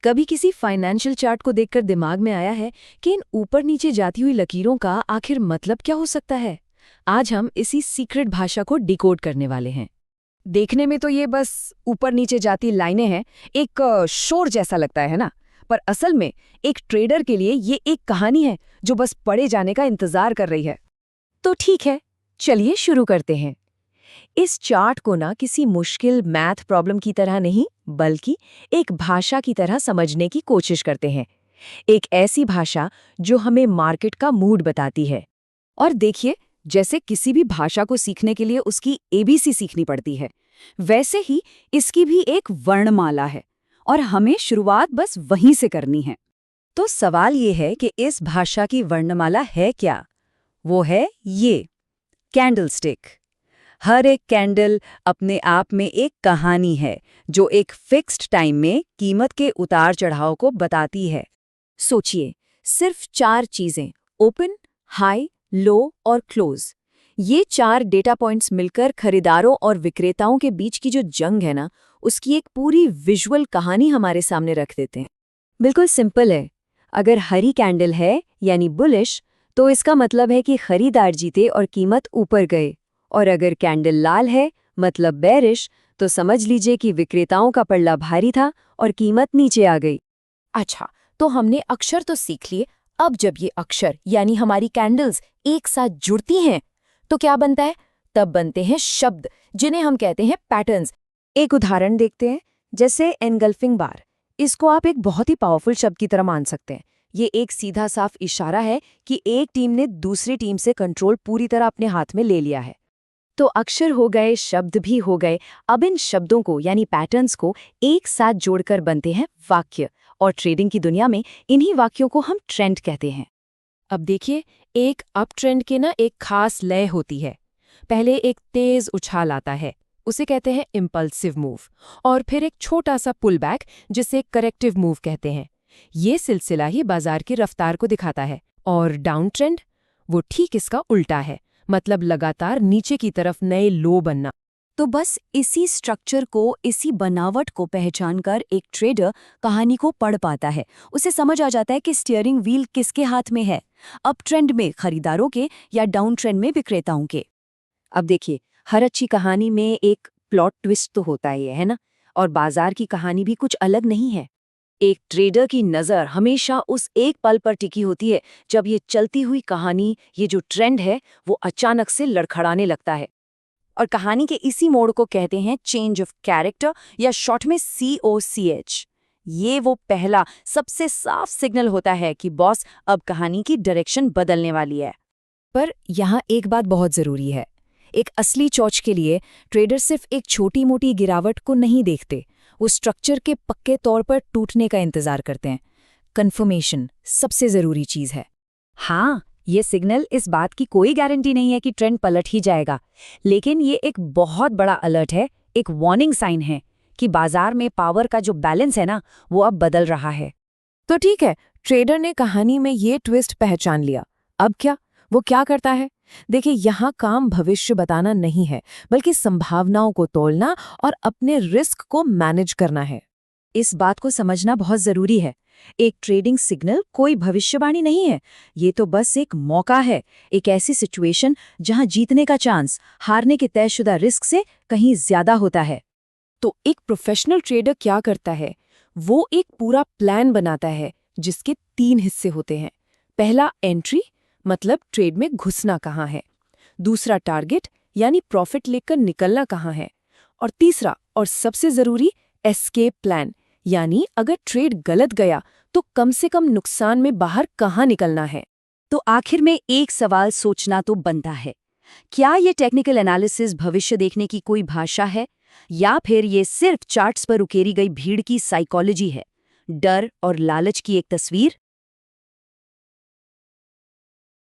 कभी किसी financial chart को देखकर दिमाग में आया है कि इन ऊपर नीचे जाती हुई लकीरों का आखिर मतलब क्या हो सकता है? आज हम इसी सीक्रेट भाषा को डिकोड करने वाले हैं। देखने में तो ये बस ऊपर नीचे जाती लाइनें हैं, एक शोर जैसा लगता है ना। पर असल में एक ट्रेडर के लिए ये एक कहानी है जो बस पढ़े जाने का इंतजार कर रही है। तो ठीक है, चलिए शुरू करते हैं। इस चार्ट को ना किसी मुश्किल मैथ प्रॉब्लम की तरह नहीं, बल्कि एक भाषा की तरह समझने की कोशिश करते हैं। एक ऐसी भाषा जो हमें मार्केट का मूड बताती है। और देखिए, जैसे किसी भी भाषा को सीखने के लिए उसकी एबीसी सीखनी पड़ती है, वैसे ही इसकी भी एक वर्णमाला है और हमें शुरुआत बस वहीं से करनी है। तो सवाल ये है कि इस भाषा की वर्णमाला है क्या? वो है ये, कैंडलस्टिक। हर एक कैंडल अपने आप में एक कहानी है जो एक फिक्स्ड टाइम में कीमत के उतार चढ़ाव को बताती है। सोचिए, सिर्फ 4 चीजें, ओपन, हाई, लो और क्लोज। ये 4 डेटा पॉइंट्स मिलकर खरीदारों और विक्रेताओं के बीच की जो जंग है ना, उसकी एक पूरी विजुअल कहानी हमारे सामने रख देते हैं। बिल्कुल सिंपल है। अगर हरी कैंडल है यानी बुलिश, तो इसका मतलब है कि खरीदार जीते और कीमत ऊपर गए। और अगर कैंडल लाल है मतलब बेरिश, तो समझ लीजिए कि विक्रेताओं का पल्ला भारी था और कीमत नीचे आ गई। अच्छा, तो हमने अक्षर तो सीख लिए। अब जब ये अक्षर यानी हमारी कैंडल्स एक साथ जुड़ती हैं तो क्या बनता है? तब बनते हैं शब्द, जिन्हें हम कहते हैं पैटर्न्स। एक उदाहरण देखते हैं, जैसे एनगल्फिंग बार। इसको आप एक बहुत ही पावरफुल शब्द की तरह मान सकते हैं। ये एक सीधा साफ इशारा है कि एक टीम ने दूसरी टीम से कंट्रोल पूरी तरह अपने हाथ में ले लिया है। तो अक्षर हो गए, शब्द भी हो गए। अब इन शब्दों को यानी पैटर्न्स को एक साथ जोड़कर बनते हैं वाक्य, और ट्रेडिंग की दुनिया में इन्हीं वाक्यों को हम ट्रेंड कहते हैं। अब देखिए, एक अप ट्रेंड के ना एक खास लय होती है। पहले एक तेज उछाल आता है, उसे कहते हैं इम्पल्सिव मूव, और फिर एक छोटा सा पुल बैक, जिसे करेक्टिव मूव कहते हैं। ये सिलसिला ही बाजार की रफ्तार को दिखाता है। और डाउन ट्रेंड, वो ठीक इसका उल्टा है, मतलब लगातार नीचे की तरफ नए लो बनना। तो बस इसी स्ट्रक्चर को, इसी बनावट को पहचानकर एक ट्रेडर कहानी को पढ़ पाता है। उसे समझ आ जाता है कि स्टीयरिंग व्हील किसके हाथ में है, अप ट्रेंड में खरीदारों के या डाउन ट्रेंड में विक्रेताओं के। अब देखिए, हर अच्छी कहानी में एक प्लॉट ट्विस्ट तो होता ही है ना? और बाजार की कहानी भी कुछ अलग नहीं है। एक ट्रेडर की नज़र हमेशा उस एक पल पर टिकी होती है जब ये चलती हुई कहानी, ये जो ट्रेंड है, वो अचानक से लड़खड़ाने लगता है। और कहानी के इसी मोड़ को कहते हैं चेंज ऑफ कैरेक्टर, या शॉर्ट में COCH। ये वो पहला सबसे साफ सिग्नल होता है कि बॉस अब कहानी की डायरेक्शन बदलने वाली है। पर यहाँ एक बात बहुत ज़रूरी है। एक असली चौच के लिए ट्रेडर सिर्फ एक छोटी मोटी गिरावट को नहीं देखते, वो स्ट्रक्चर के पक्के तौर पर टूटने का इंतजार करते हैं। कन्फर्मेशन सबसे ज़रूरी चीज़ है। हाँ, ये सिग्नल इस बात की कोई गारंटी नहीं है कि ट्रेंड पलट ही जाएगा, लेकिन ये एक बहुत बड़ा अलर्ट है, एक वार्निंग साइन है कि बाजार में पावर का जो बैलेंस है ना, वो अब बदल रहा है। तो ठीक है, ट्रेडर ने कहानी में ये ट्विस्ट पहचान लिया। अब क्या? वो क्या करता है? देखिए, यहाँ काम भविष्य बताना नहीं है, बल्कि संभावनाओं को तोलना और अपने रिस्क को मैनेज करना है। इस बात को समझना बहुत जरूरी है। एक ट्रेडिंग सिग्नल कोई भविष्यवाणी नहीं है, ये तो बस एक मौका है, एक ऐसी सिचुएशन जहां जीतने का चांस हारने के तयशुदा रिस्क से कहीं ज्यादा होता है। तो एक प्रोफेशनल ट्रेडर क्या करता है? वो एक पूरा प्लान बनाता है जिसके 3 हिस्से होते हैं। पहला, एंट्री, मतलब ट्रेड में घुसना कहाँ है। दूसरा, टारगेट, यानी प्रॉफिट लेकर निकलना कहाँ है। और तीसरा और सबसे जरूरी, एस्केप प्लान, यानी अगर ट्रेड गलत गया तो कम से कम नुकसान में बाहर कहाँ निकलना है। तो आखिर में एक सवाल सोचना तो बनता है, क्या ये टेक्निकल एनालिसिस भविष्य देखने की कोई भाषा है, या फिर ये सिर्फ चार्ट्स पर उकेरी गई भीड़ की साइकोलॉजी है, डर और लालच की एक तस्वीर?